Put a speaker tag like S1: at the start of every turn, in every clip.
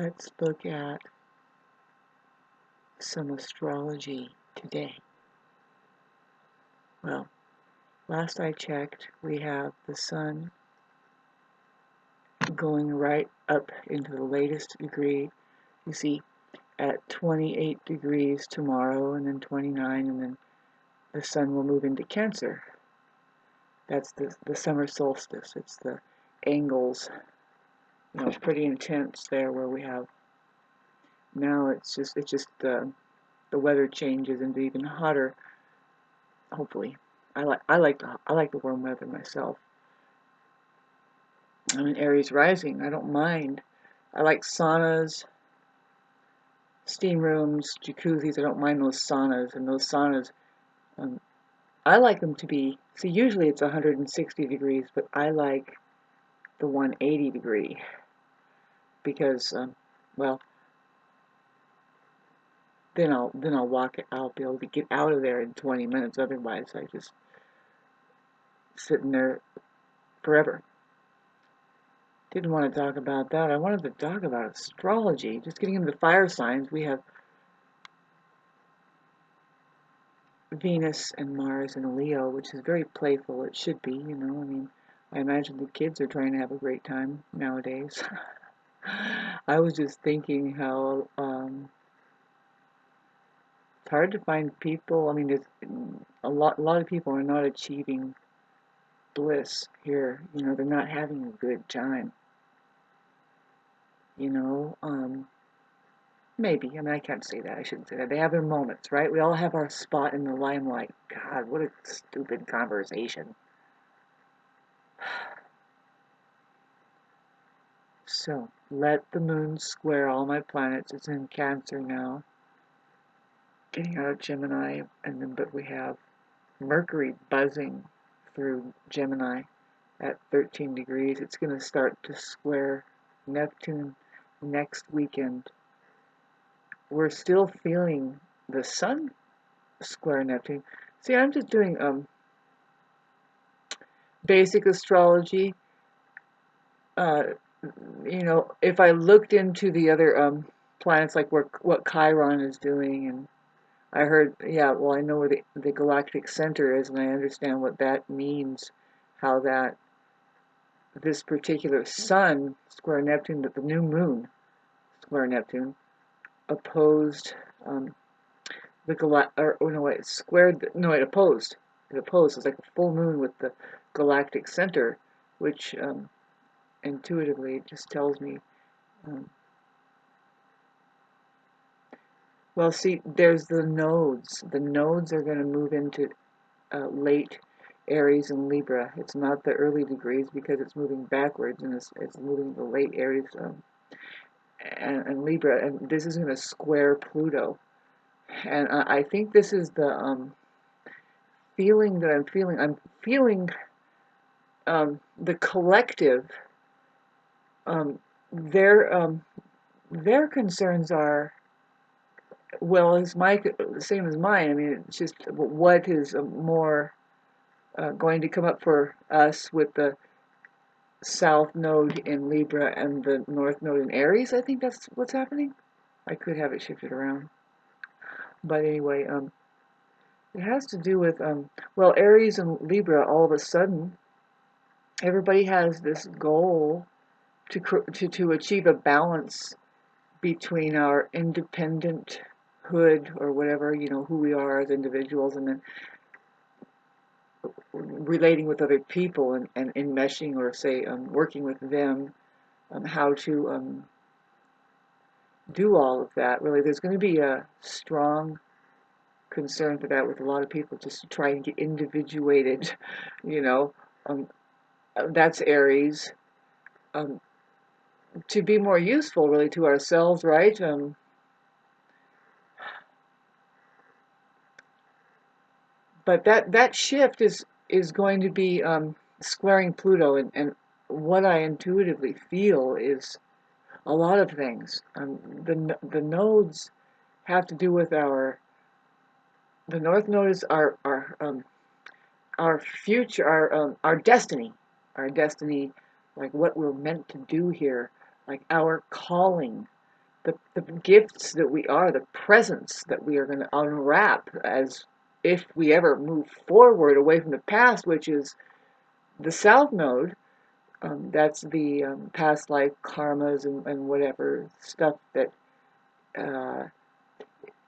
S1: Let's look at some astrology today. Well, last I checked, we have the sun going right up into the latest degree. You see, at 28 degrees tomorrow, and then 29, and then the sun will move into Cancer. That's the summer solstice. It's the angles. It's pretty intense there where we have. Now it's just the weather changes into even hotter. Hopefully, I like the warm weather myself. I'm in Aries rising. I don't mind. I like saunas, steam rooms, jacuzzis. I don't mind those saunas, and those saunas. I like them to be. See, usually it's 160 degrees, but I like the 180 degree because, well, then I'll walk it. I'll be able to get out of there in 20 minutes. Otherwise, I just sitting there forever. Didn't want to talk about that. I wanted to talk about astrology. Just getting into the fire signs. We have Venus and Mars in Leo, which is very playful. It should be, I mean, I imagine the kids are trying to have a great time nowadays. I was just thinking how it's hard to find people. I mean, there's a lot of people are not achieving bliss here. They're not having a good time. Maybe. I mean, I can't say that. I shouldn't say that. They have their moments, right? We all have our spot in the limelight. God, what a stupid conversation. So, let the moon square all my planets. It's in Cancer now. Getting out of Gemini. But we have Mercury buzzing through Gemini at 13 degrees. It's going to start to square Neptune next weekend. We're still feeling the sun square Neptune. See, I'm just doing basic astrology. If I looked into the other planets, like what Chiron is doing, and I heard, yeah, well, I know where the galactic center is, and I understand what that means, how that this particular sun square Neptune, that the new moon square Neptune, opposed it squared, no, it opposed. It opposed. It's like a full moon with the galactic center, which intuitively it just tells me. Well, see, there's the nodes. The nodes are going to move into late Aries and Libra. It's not the early degrees because it's moving backwards, and it's moving the late Aries and Libra, and this is going to square Pluto. And I think this is the feeling that I'm feeling. I'm feeling the collective. Their concerns are, well, it's same as mine. I mean, it's just what is more going to come up for us with the South Node in Libra and the North Node in Aries. I think that's what's happening. I could have it shifted around. But anyway, it has to do with, well, Aries and Libra, all of a sudden, everybody has this goal to achieve a balance between our independenthood, or whatever, who we are as individuals, and then relating with other people and enmeshing, or say working with them, how to do all of that. Really, there's going to be a strong concern for that with a lot of people, just to try and get individuated. That's Aries. To be more useful, really, to ourselves, right? But that shift is going to be squaring Pluto, and what I intuitively feel is a lot of things. The nodes have to do with the North Node is our future, our destiny, like what we're meant to do here, like our calling. the gifts that we are, the presents that we are going to unwrap as if we ever move forward away from the past, which is the South Node. That's the past life karmas and whatever stuff that uh,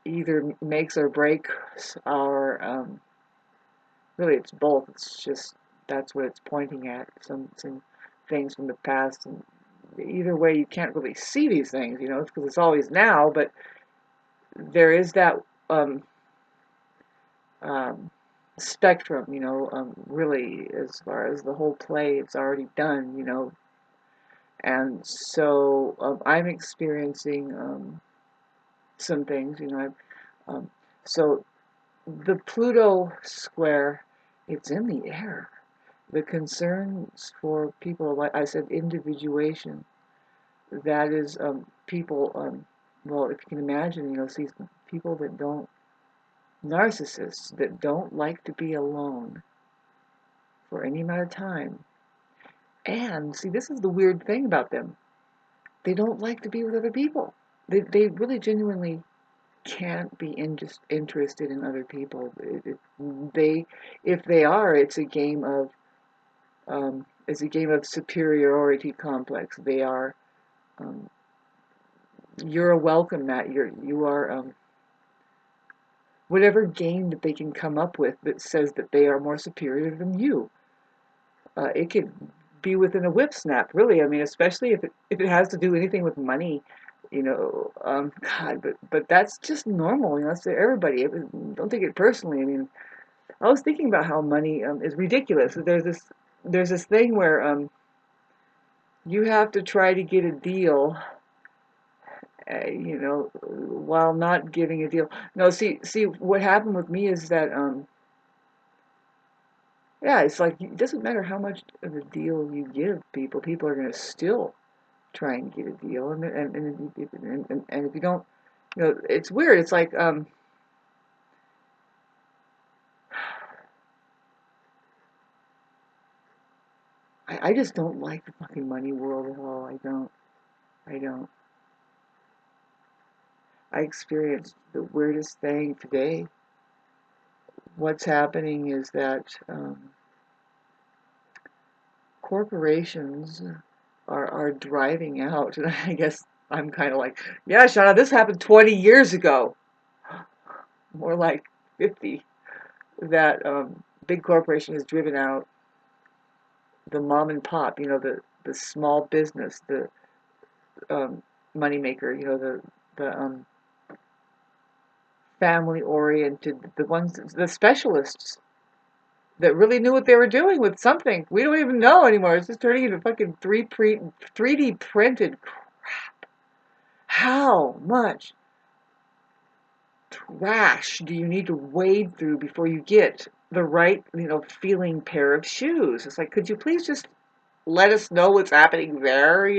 S1: either makes or breaks our. Really, it's both. It's just that's what it's pointing at. Some things from the past, and either way, you can't really see these things, because it's always now. But there is that um, um, spectrum, really, as far as the whole play, it's already done. And so I'm experiencing some things, um, so the Pluto square, it's in the air. The concerns for people, like I said, individuation. That is people. Well, if you can imagine, see people that don't, narcissists that don't like to be alone for any amount of time. And see, this is the weird thing about them. They don't like to be with other people. They really genuinely can't be just interested in other people. They, if they are, it's a game of superiority complex. They are, um, you're a welcome mat. You are whatever game that they can come up with that says that they are more superior than you. It could be within a whip snap, really. I mean, especially if it has to do anything with money, God, but that's just normal. That's to everybody. Don't take it personally. I mean, I was thinking about how money is ridiculous. There's this thing where you have to try to get a deal, while not getting a deal. No, see, what happened with me is that yeah, it's like it doesn't matter how much of a deal you give people. People are going to still try and get a deal, and if you don't, it's weird. It's like I just don't like the fucking money world at all. I don't. I experienced the weirdest thing today. What's happening is that corporations are driving out, and I guess I'm kind of like, yeah, Shauna, this happened 20 years ago, more like 50. That big corporation has driven out the mom and pop, the small business, the moneymaker, the family oriented, the ones, the specialists that really knew what they were doing with something. We don't even know anymore. It's just turning into fucking 3D printed crap. How much trash do you need to wade through before you get the right, feeling pair of shoes? It's like, could you please just let us know what's happening there? I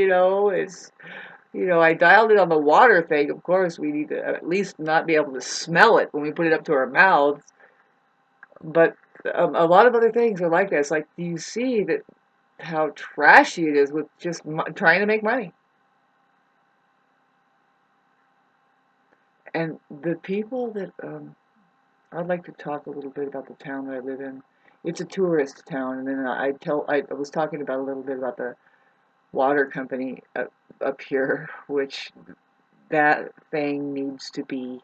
S1: dialed it on the water thing. Of course, we need to at least not be able to smell it when we put it up to our mouths. But a lot of other things are like that. It's like, do you see that how trashy it is with just trying to make money? And the people that I'd like to talk a little bit about the town that I live in. It's a tourist town, and then I was talking about a little bit about the water company up here, which that thing needs to be,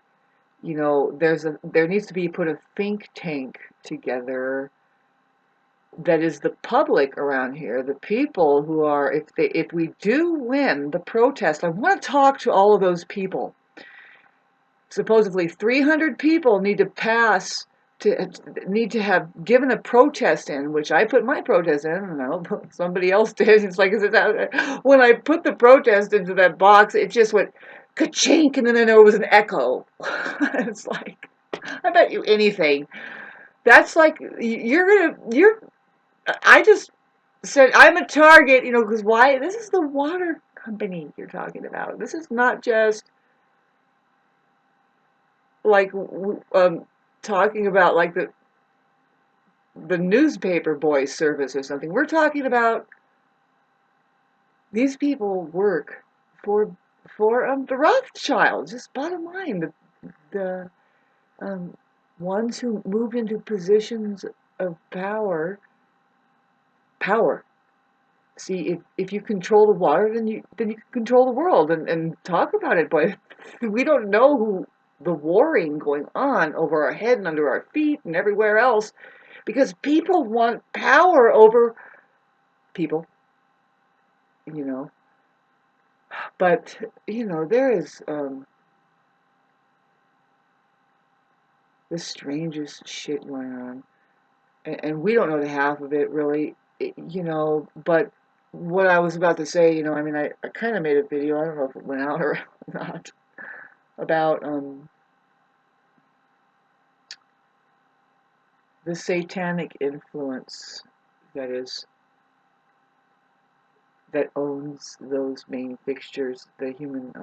S1: there needs to be put a think tank together that is the public around here, the people who are, if we do win the protest, I want to talk to all of those people. Supposedly 300 people need to have given a protest in, which I put my protest in. I don't know, somebody else did. It's like, when I put the protest into that box, it just went ka-chink, and then there was an echo. It's like, I bet you anything. That's like, I just said, I'm a target, because why? This is the water company you're talking about. This is not just like talking about like the newspaper boy service or something. We're talking about these people work for for the Rothschilds. Just bottom line, the um, ones who move into positions of power. See, if you control the water, then you can control the world and talk about it. But we don't know who the warring going on over our head and under our feet and everywhere else, because people want power over people, you know. But there is the strangest shit going on, and we don't know the half of it really, But what I was about to say, I mean, I kind of made a video. I don't know if it went out or not about the satanic influence that is that owns those main fixtures, the human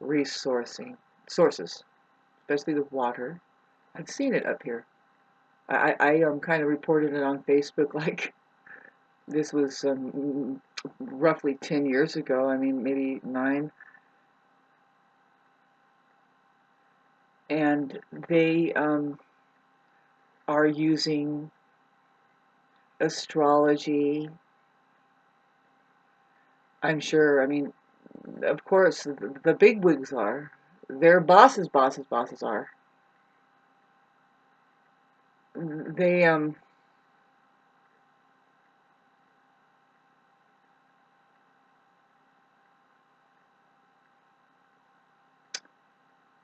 S1: resourcing sources, especially the water. I've seen it up here. I kind of reported it on Facebook like this was roughly 10 years ago. I mean, maybe 9. And they are using astrology. I'm sure. I mean, of course, the bigwigs are. Their bosses are. They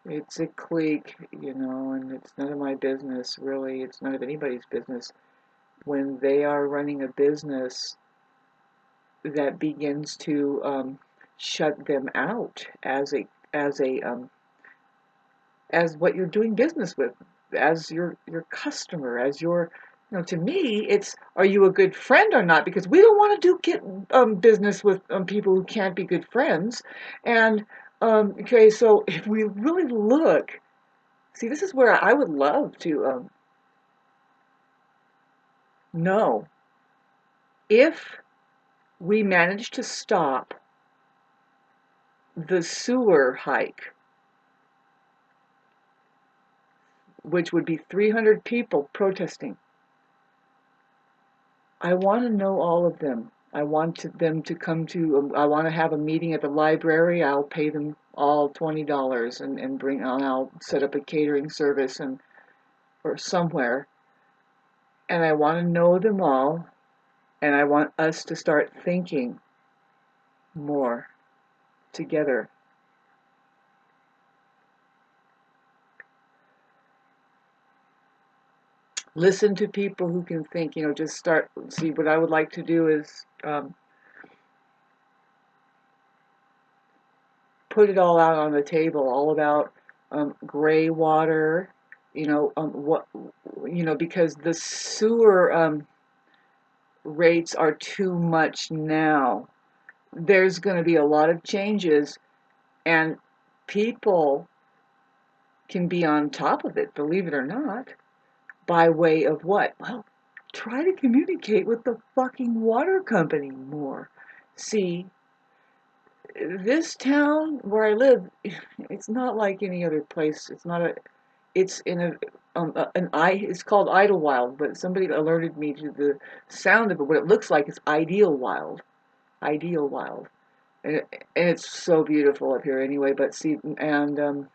S1: It's a clique, and it's none of my business, really. It's none of anybody's business. When they are running a business that begins to shut them out as what you're doing business with, as your customer, as your, to me, it's, are you a good friend or not? Because we don't want to get business with people who can't be good friends. And okay, so if we really look, see, this is where I would love to know if we manage to stop the sewer hike, which would be 300 people protesting. I want to know all of them. I want them to come to, I want to have a meeting at the library. I'll pay them all $20 and I'll set up a catering service or somewhere. And I want to know them all. And I want us to start thinking more together. Listen to people who can think, just start. See, what I would like to do is put it all out on the table, all about gray water, because the sewer rates are too much now. There's going to be a lot of changes, and people can be on top of it, believe it or not, by way of what? Well, try to communicate with the fucking water company more. See, this town where I live, it's not like any other place. It's not a. It's in it's called Idlewild, but somebody alerted me to the sound of it. What it looks like is Idealwild, Idealwild, and it's so beautiful up here anyway. But see, and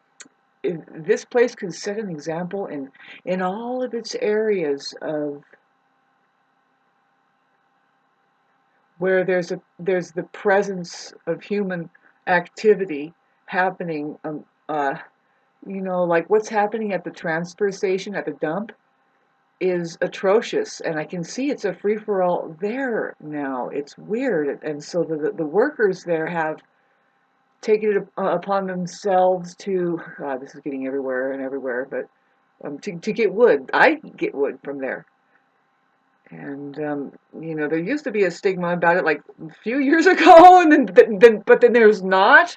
S1: this place can set an example in all of its areas of where there's the presence of human activity happening. Like what's happening at the transfer station at the dump is atrocious, and I can see it's a free for all there now. It's weird, and so the workers there have taken it upon themselves to. God, this is getting everywhere and everywhere, but to get wood. I get wood from there. And there used to be a stigma about it like a few years ago, and then there's not.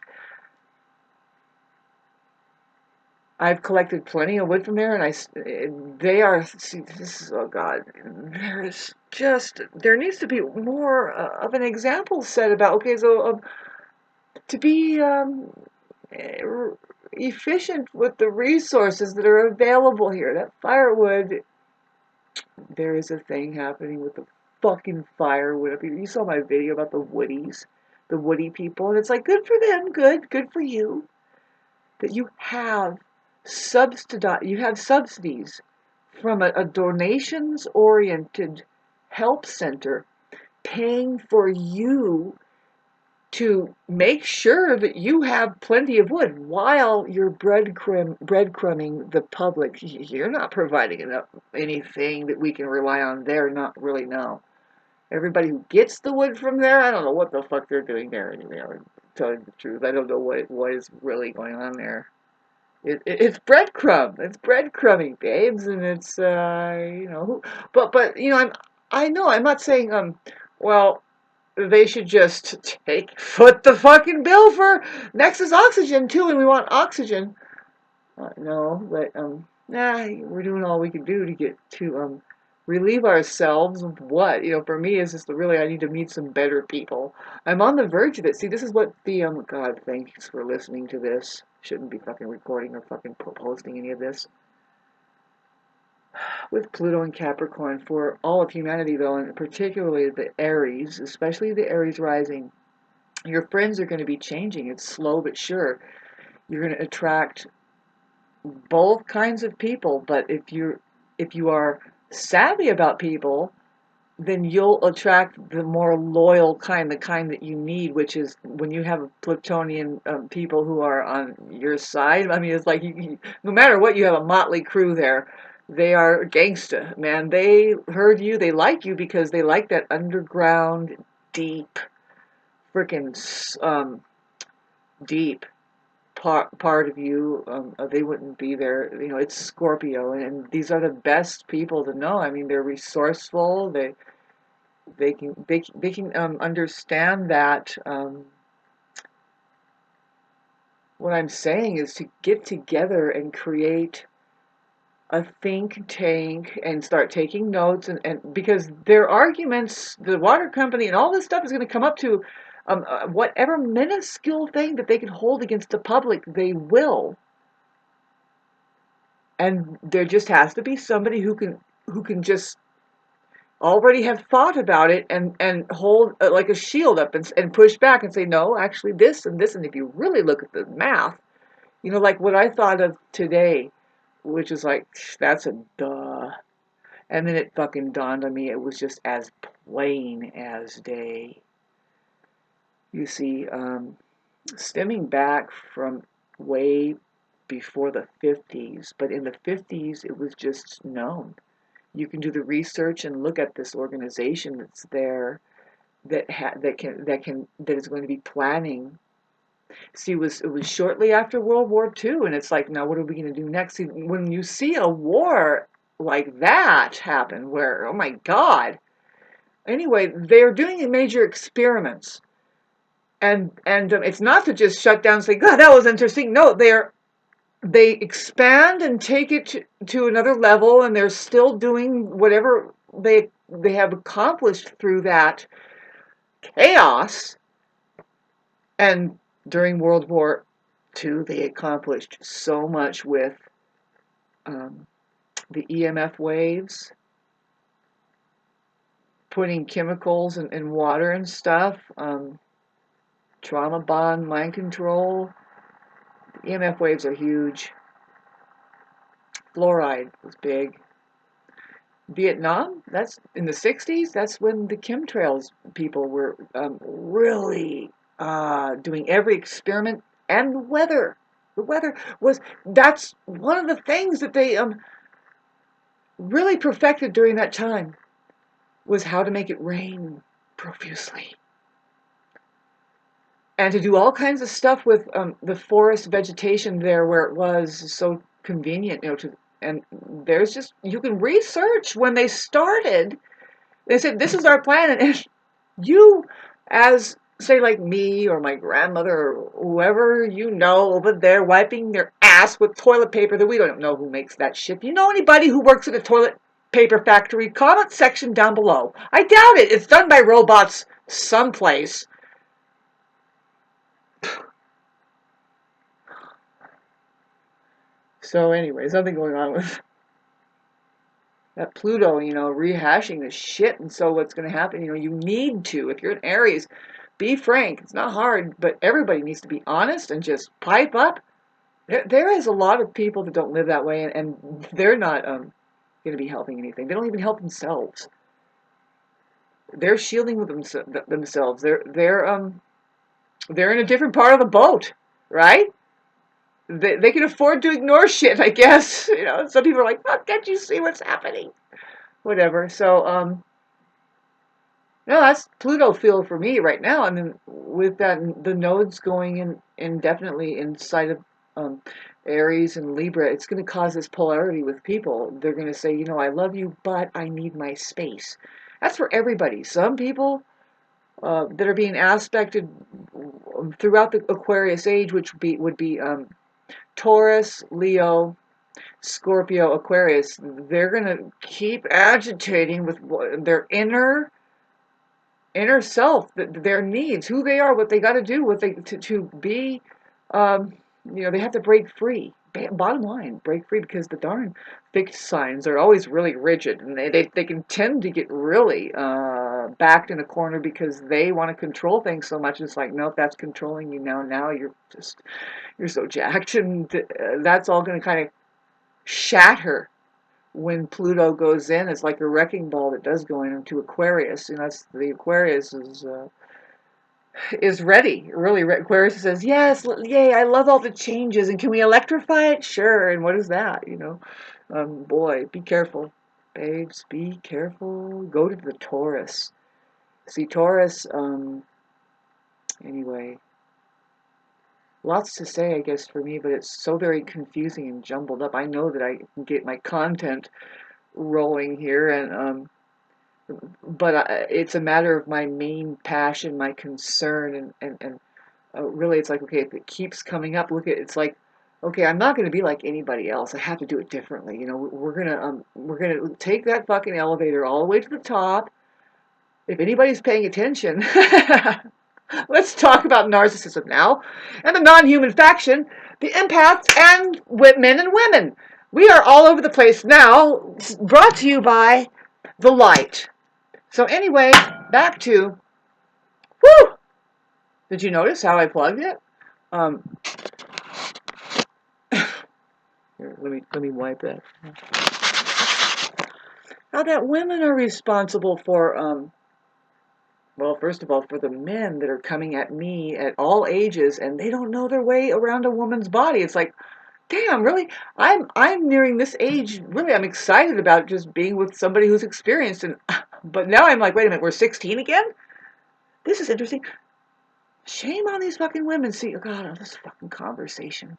S1: I've collected plenty of wood from there, and they are. See, this is, oh God, there needs to be more of an example set about. Okay, so to be efficient with the resources that are available here. That firewood, there is a thing happening with the fucking firewood. You saw my video about the woodies, the woody people, and it's like, good for them, good for you, that you have subsidies from a donations-oriented help center paying for you to make sure that you have plenty of wood while you're breadcrumbing the public. You're not providing enough anything that we can rely on there, not really, no. Everybody who gets the wood from there, I don't know what the fuck they're doing there anymore. To tell you the truth, I don't know what is really going on there. It's breadcrumb. It's breadcrumbing, babes, and it's but I know I'm not saying well, they should just foot the fucking bill for Nexus Oxygen too, and we want oxygen. No, but we're doing all we can do to get to relieve ourselves of what, for me is just really, I need to meet some better people. I'm on the verge of it. See, this is what the God, thanks for listening to this. Shouldn't be fucking recording or fucking posting any of this. With Pluto and Capricorn, for all of humanity though, and particularly the Aries, especially the Aries rising, your friends are going to be changing. It's slow but sure. You're going to attract both kinds of people, but if you are savvy about people, then you'll attract the more loyal kind, the kind that you need, which is when you have Plutonian people who are on your side. I mean, it's like no matter what, you have a motley crew there. They are gangsta, man. They heard you, they like you because they like that underground, deep, freaking deep part of you. They wouldn't be there. It's Scorpio, and these are the best people to know. I mean, they're resourceful. They can understand that. What I'm saying is to get together and create a think tank and start taking notes, and because their arguments, the water company and all this stuff is going to come up to whatever minuscule thing that they can hold against the public, they will. And there just has to be somebody who can just already have thought about it and hold like a shield up and push back and say, no, actually this and this, and if you really look at the math, like what I thought of today, which is like, that's a duh. And then it fucking dawned on me, it was just as plain as day. You see, stemming back from way before the 50s, but in the 50s it was just known. You can do the research and look at this organization that's there that is going to be planning. See, it was shortly after World War II, and it's like, now what are we going to do next? See, when you see a war like that happen, where, oh my God. Anyway, they're doing major experiments, and it's not to just shut down and say, God, that was interesting. No, they expand and take it to another level, and they're still doing whatever they have accomplished through that chaos. And during World War II, they accomplished so much with the EMF waves, putting chemicals in water and stuff, trauma bond, mind control. The EMF waves are huge. Fluoride was big. Vietnam, that's in the 60s, that's when the chemtrails people were really doing every experiment. And the weather that's one of the things that they really perfected during that time, was how to make it rain profusely. And to do all kinds of stuff with the forest vegetation there where it was so convenient, and there's just, you can research when they started. They said, this is our plan, and you, as, say, like me or my grandmother or whoever over there wiping their ass with toilet paper, that we don't know who makes that shit. You know anybody who works at a toilet paper factory? Comment section down below. I doubt it. It's done by robots someplace. So anyway, something going on with that Pluto, rehashing this shit. And so what's going to happen, you need to, if you're an Aries, be frank. It's not hard, but everybody needs to be honest and just pipe up. There is a lot of people that don't live that way, and they're not going to be helping anything. They don't even help themselves. They're shielding with themselves. They're in a different part of the boat, right? They can afford to ignore shit, I guess. Some people are like, "Oh, can't you see what's happening?" Whatever. So, no, that's Pluto feel for me right now. I mean, with that, the nodes going in indefinitely inside of um, Aries and Libra, it's going to cause this polarity with people. They're going to say, I love you, but I need my space. That's for everybody. Some people that are being aspected throughout the Aquarius age, which would be Taurus, Leo, Scorpio, Aquarius. They're going to keep agitating with their inner self, their needs, who they are, what they got to do, what they to be. Um, they have to break free. Bottom line, break free, because the darn fixed signs are always really rigid, and they can tend to get really backed in a corner because they want to control things so much. It's like, nope, that's controlling you now. Now you're so jacked, and that's all going to kind of shatter when Pluto goes in. It's like a wrecking ball that does go into Aquarius. That's the Aquarius is ready. Really, Aquarius says, "Yes, yay! I love all the changes, and can we electrify it? Sure." And what is that? Boy, be careful, babes. Be careful. Go to the Taurus. See, Taurus. Anyway, lots to say, I guess, for me, but it's so very confusing and jumbled up. I know that I can get my content rolling here, and but it's a matter of my main passion, my concern, and really, it's like, okay, if it keeps coming up, it's like, okay, I'm not going to be like anybody else. I have to do it differently. We're gonna take that fucking elevator all the way to the top. If anybody's paying attention, let's talk about narcissism now, and the non-human faction, the empaths, and men and women. We are all over the place now. Brought to you by the light. So anyway, back to, whoo! Did you notice how I plugged it? Um, Here, let me wipe that. How that women are responsible for, well, first of all, for the men that are coming at me at all ages, and they don't know their way around a woman's body. It's like, damn, really? I'm nearing this age. Really, I'm excited about just being with somebody who's experienced, but now I'm like, wait a minute, we're 16 again? This is interesting. Shame on these fucking women. See, oh God, this fucking conversation.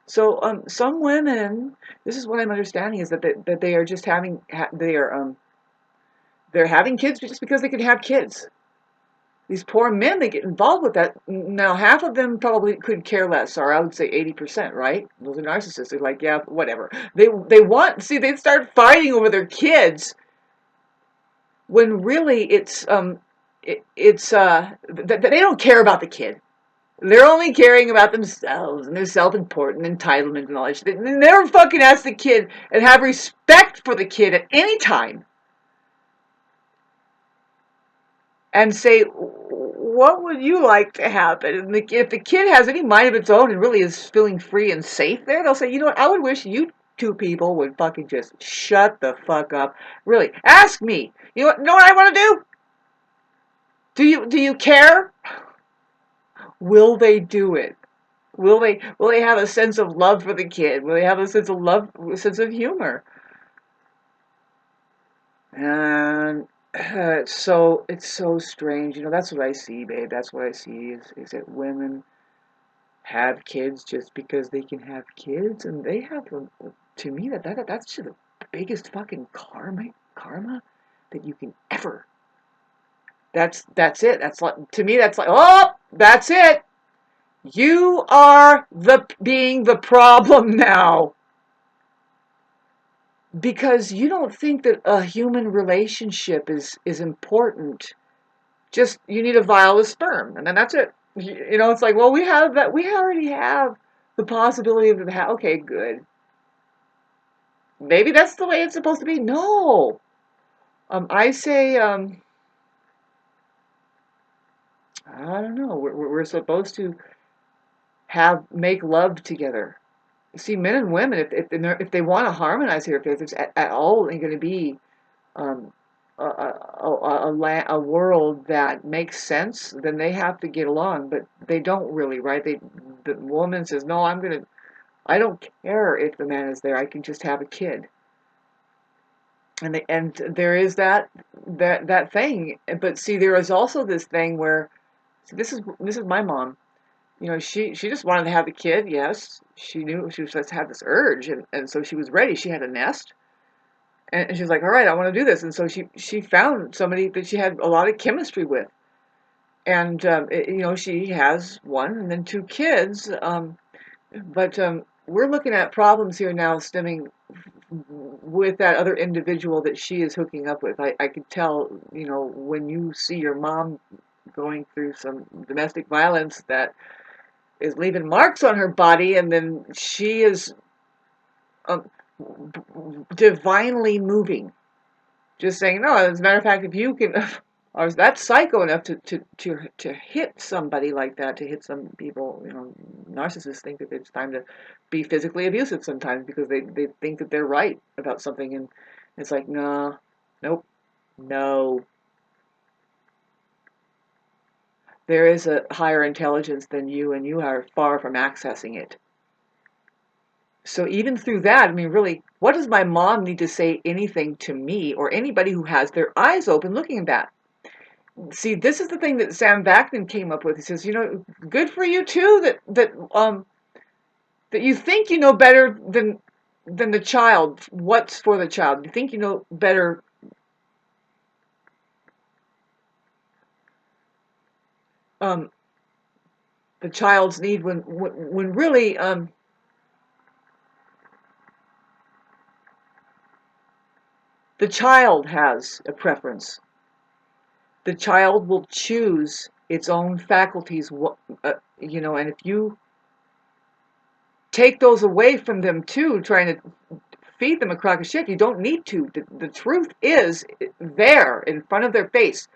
S1: So, some women, this is what I'm understanding, is that they are just they're having kids just because they can have kids. These poor men, they get involved with that. Now, half of them probably could care less, or I would say 80%, right? Those are narcissists. They're like, yeah, whatever. They start fighting over their kids when really they don't care about the kid. They're only caring about themselves and their self-important entitlement and all that shit. They never fucking ask the kid and have respect for the kid at any time and say, what would you like to happen? And if the kid has any mind of its own and really is feeling free and safe there, they'll say, you know what, I would wish you two people would fucking just shut the fuck up. Really, ask me. Know what I want to do? Do you care? Will they do it? Will they have a sense of love for the kid? Will they have a sense of love, a sense of humor? And it's so strange. That's what I see, babe. That's what I see is that women have kids just because they can have kids, and they have, to me, that's just the biggest fucking karma that you can ever. That's it. That's like, to me, that's like, oh, that's it. You are being the problem now. Because you don't think that a human relationship is important. Just, you need a vial of sperm, and then that's it. It's like, well, we have that. We already have the possibility of them okay, good. Maybe that's the way it's supposed to be. No. I say, I don't know. We're supposed to make love together. See, men and women, if they want to harmonize here, if there's at all going to be um, a world that makes sense, then they have to get along. But they don't really, right? The woman says, "No, I don't care if the man is there. I can just have a kid." And there is that thing. But see, there is also this thing where, see, this is my mom. She just wanted to have a kid. Yes, she knew she was just had this urge, and so she was ready. She had a nest, and she was like, "All right, I want to do this." And so she found somebody that she had a lot of chemistry with, and she has one and then two kids. But we're looking at problems here now stemming with that other individual that she is hooking up with. I could tell, when you see your mom going through some domestic violence that is leaving marks on her body, and then she is um, divinely moving. Just saying, no, as a matter of fact, if you can, or is that psycho enough to hit somebody like that, to hit some people, narcissists think that it's time to be physically abusive sometimes because they think that they're right about something, and it's like, no, nope, no. There is a higher intelligence than you, and you are far from accessing it. So even through that, I mean, really, what does my mom need to say anything to me or anybody who has their eyes open looking at that? See, this is the thing that Sam Vaknin came up with. He says, good for you too that you think you know better than the child. What's for the child? You think you know better um, the child's need when really the child has a preference. The child will choose its own faculties, and if you take those away from them too, trying to feed them a crock of shit, you don't need to. The truth is there in front of their face.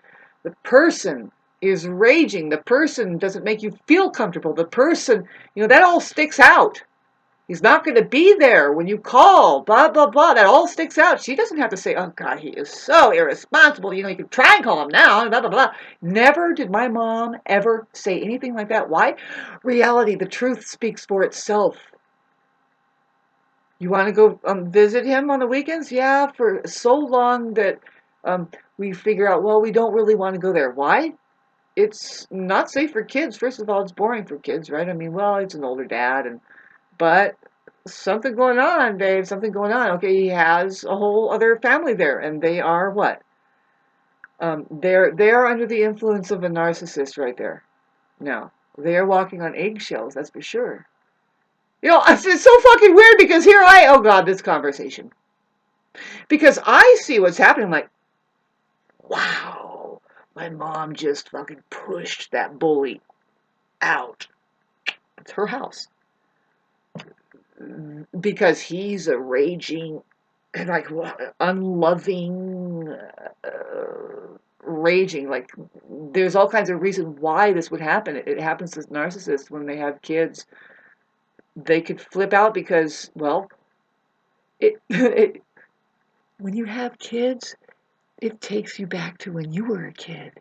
S1: The person is raging. The person doesn't make you feel comfortable. The person, that all sticks out. He's not going to be there when you call, blah, blah, blah. That all sticks out. She doesn't have to say, oh, God, he is so irresponsible. You can try and call him now, blah, blah, blah. Never did my mom ever say anything like that. Why? Reality, the truth speaks for itself. You want to go visit him on the weekends? Yeah, for so long that we figure out, well, we don't really want to go there. Why? It's not safe for kids. First of all, it's boring for kids, right? I mean, well, it's an older dad, but something going on, Dave, something going on. Okay, he has a whole other family there, and they are what? They're under the influence of a narcissist right there. Now, they are walking on eggshells, that's for sure. It's so fucking weird because oh God, this conversation. Because I see what's happening, I'm like, wow, my mom just fucking pushed that bully out. It's her house. Because he's a raging, like, unloving, raging. Like, there's all kinds of reasons why this would happen. It happens to narcissists when they have kids. They could flip out because, well, when you have kids, it takes you back to when you were a kid.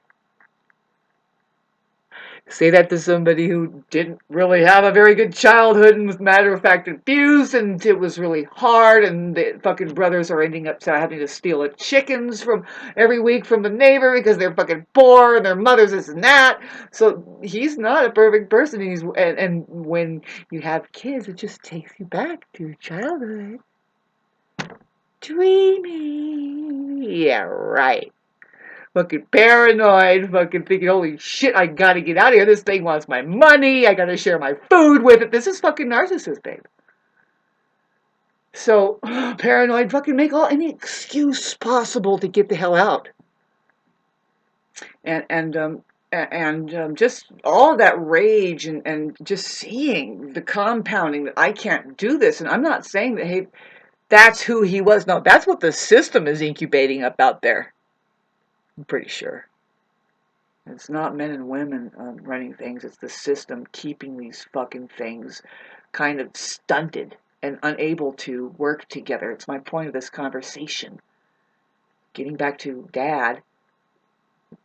S1: Say that to somebody who didn't really have a very good childhood and was matter of fact abused, and it was really hard, and the fucking brothers are ending up having to steal the chickens from every week from the neighbor because they're fucking poor and their mother's this and that. So he's not a perfect person, and when you have kids, it just takes you back to your childhood. Dreamy. Yeah, right. Fucking paranoid, fucking thinking, holy shit, I gotta get out of here. This thing wants my money. I gotta share my food with it. This is fucking narcissist, babe. So, paranoid, fucking make any excuse possible to get the hell out. And and just all of that rage and just seeing the compounding that I can't do this. And I'm not saying that, hey, that's who he was. No, that's what the system is incubating up out there. I'm pretty sure. It's not men and women running things. It's the system keeping these fucking things kind of stunted and unable to work together. It's my point of this conversation. Getting back to Dad,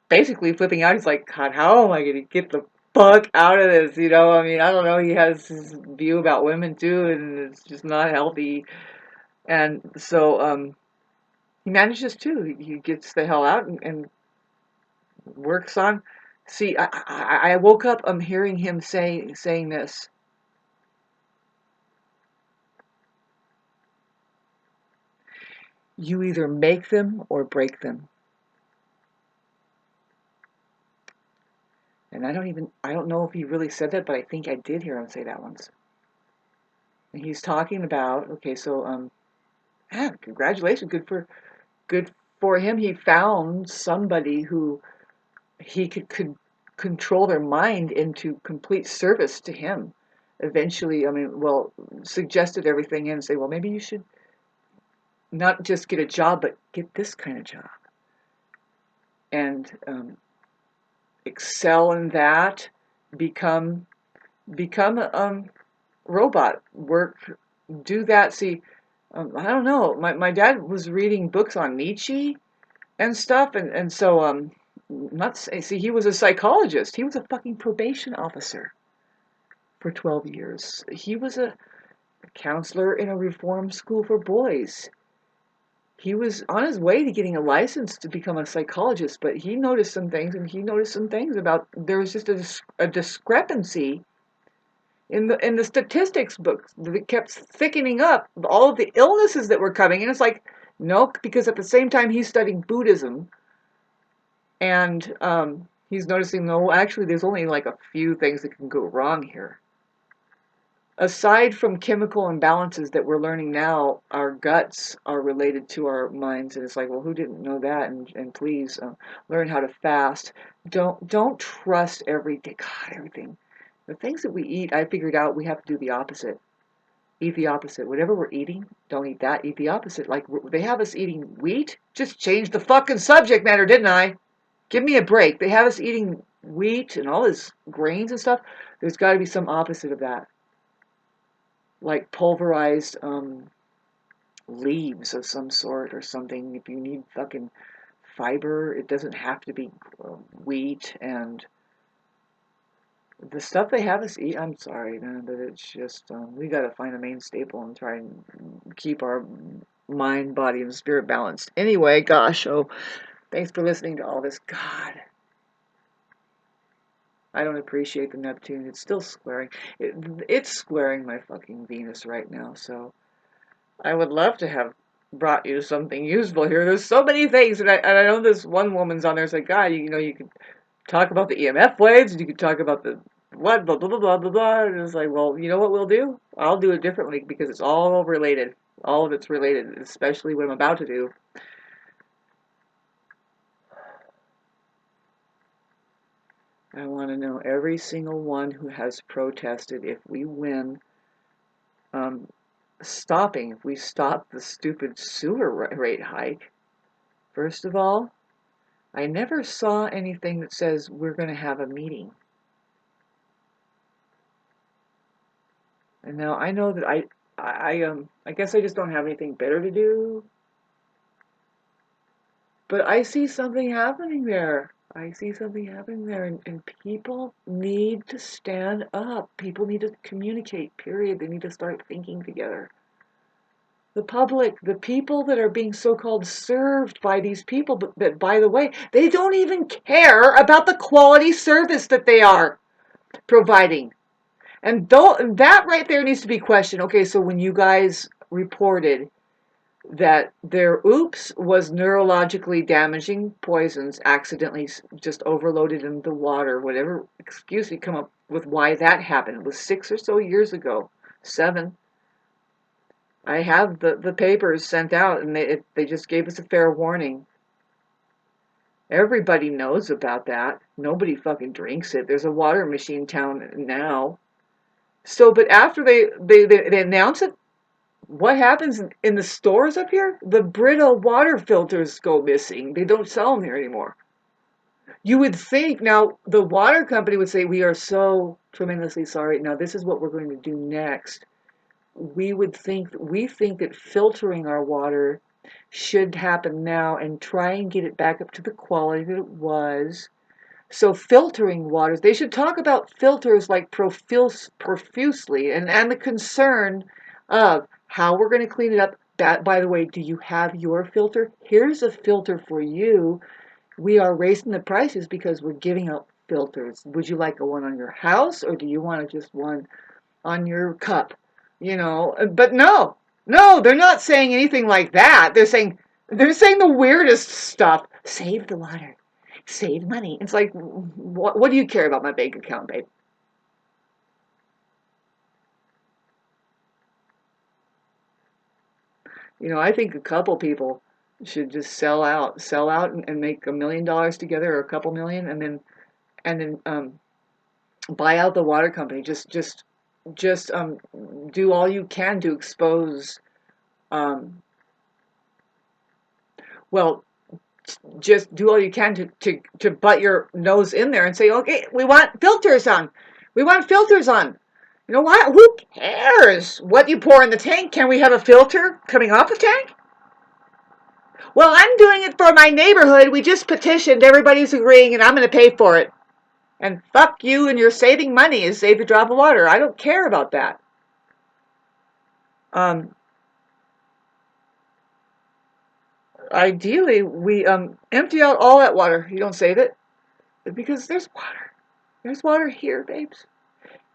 S1: basically flipping out. He's like, God, how am I going to get the fuck out of this? I mean, I don't know. He has his view about women too, and it's just not healthy. And so he manages to. He gets the hell out and works on. See, I woke up hearing him saying this. You either make them or break them. And I don't know if he really said that, but I think I did hear him say that once. And he's talking about, okay, so congratulations, good for him. He found somebody who he could control their mind into complete service to him. Eventually, I mean, well, suggested everything and say, well, maybe you should not just get a job, but get this kind of job and excel in that. Become a robot. Work, do that. See, I don't know. My dad was reading books on Nietzsche and stuff, and so not see, he was a psychologist. He was a fucking probation officer for 12 years. He was a counselor in a reform school for boys. He was on his way to getting a license to become a psychologist, but he noticed some things, and he noticed some things about there was just a discrepancy in the statistics books that kept thickening up all of the illnesses that were coming. And it's like, no, because at the same time he's studying Buddhism, and he's noticing, no, actually, there's only like a few things that can go wrong here. Aside from chemical imbalances that we're learning now, our guts are related to our minds, and it's like, well, who didn't know that? And please learn how to fast. Don't trust everything. God, everything. The things that we eat, I figured out we have to do the opposite. Eat the opposite. Whatever we're eating, don't eat that. Eat the opposite. Like they have us eating wheat. Just changed the fucking subject matter, didn't I? Give me a break. They have us eating wheat and all this grains and stuff. There's got to be some opposite of that, like pulverized leaves of some sort or something. If you need fucking fiber, it doesn't have to be wheat and the stuff they have us eat. I'm sorry, man, but it's just we got to find a main staple and try and keep our mind, body, and spirit balanced. Anyway, gosh, oh, thanks for listening to all this. God, I don't appreciate the Neptune. It's still squaring. It's squaring my fucking Venus right now. So I would love to have brought you something useful here. There's so many things, and I know this one woman's on there. It's like, God, you could talk about the EMF waves, and you could talk about the what, blah, blah, blah, blah, blah, blah. And it's like, well, you know what we'll do? I'll do it differently because it's all related. All of it's related, especially what I'm about to do. I want to know every single one who has protested if we win, um, if we stop the stupid sewer rate hike. First of all, I never saw anything that says we're going to have a meeting. And now I know that I guess I just don't have anything better to do. But I see something happening there. I see something happening there, and people need to stand up. People need to communicate, period. They need to start thinking together. The public, the people that are being so-called served by these people, but that, by the way, they don't even care about the quality service that they are providing. And that right there needs to be questioned. Okay, so when you guys reported that their oops was neurologically damaging poisons accidentally just overloaded in the water, whatever excuse you come up with why that happened. It was 6 or so years ago, 7. I have the papers sent out, and they just gave us a fair warning. Everybody knows about that. Nobody fucking drinks it. There's a water machine town now. So, but after they announce it, what happens in the stores up here? The Brita water filters go missing. They don't sell them here anymore. You would think now the water company would say, "We are so tremendously sorry. Now this is what we're going to do next." We think that filtering our water should happen now and try and get it back up to the quality that it was. So filtering waters, they should talk about filters like profusely and the concern of how we're going to clean it up. By the way, do you have your filter? Here's a filter for you. We are raising the prices because we're giving out filters. Would you like a one on your house or do you want just one on your cup? But no, they're not saying anything like that. They're saying the weirdest stuff. Save the water. Save money. It's like, what do you care about my bank account, babe? I think a couple people should just sell out and make $1 million together or a couple million, and then buy out the water company. Just do all you can to expose. Um, well, just do all you can to butt your nose in there and say, okay, we want filters on. We want filters on. You know what? Who cares what you pour in the tank? Can we have a filter coming off the tank? Well, I'm doing it for my neighborhood. We just petitioned. Everybody's agreeing, and I'm going to pay for it. And fuck you and you're saving money and save a drop of water. I don't care about that. Um, Ideally, we empty out all that water. You don't save it because there's water. There's water here, babes.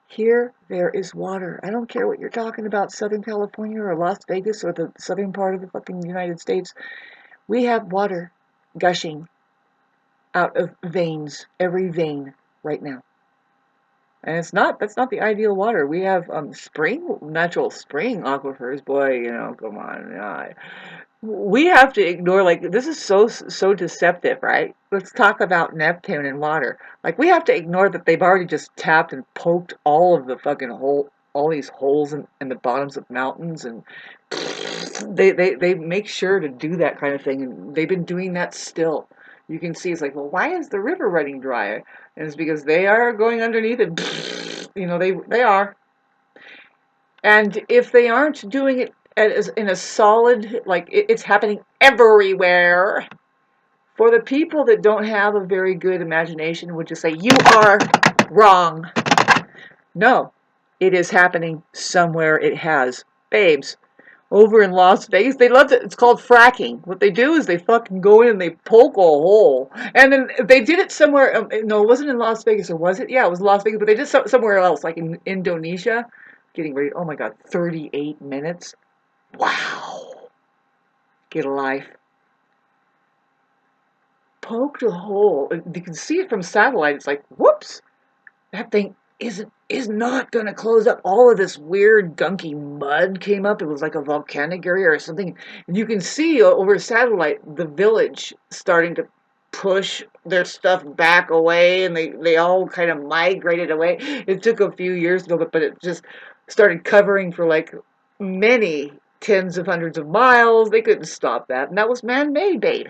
S1: Here, there is water. I don't care what you're talking about, Southern California or Las Vegas or the southern part of the fucking United States. We have water gushing out of veins, every vein right now. And that's not the ideal water. We have natural spring aquifers. Boy, come on. We have to ignore, like, this is so deceptive, right? Let's talk about Neptune and water. Like, we have to ignore that they've already just tapped and poked all of the fucking all these holes in the bottoms of mountains, and they make sure to do that kind of thing, and they've been doing that still. You can see it's like, well, why is the river running dry? And it's because they are going underneath it. They are. And if they aren't doing it in a solid, like it's happening everywhere, for the people that don't have a very good imagination, would just say, you are wrong. No, it is happening somewhere. It has. Babes, over in Las Vegas, they love it. It's called fracking. What they do is they fucking go in and they poke a hole. And then they did it somewhere. No, it wasn't in Las Vegas, or was it? Yeah, it was Las Vegas, but they did somewhere else, like in Indonesia. Getting ready. Oh my God, 38 minutes. Wow. Get a life. Poked a hole. You can see it from satellite. It's like, whoops. That thing is not going to close up. All of this weird gunky mud came up. It was like a volcanic area or something. And you can see over satellite the village starting to push their stuff back away, and they all kind of migrated away. It took a few years to but it just started covering for like many tens of hundreds of miles. They couldn't stop that, and that was man-made, babe.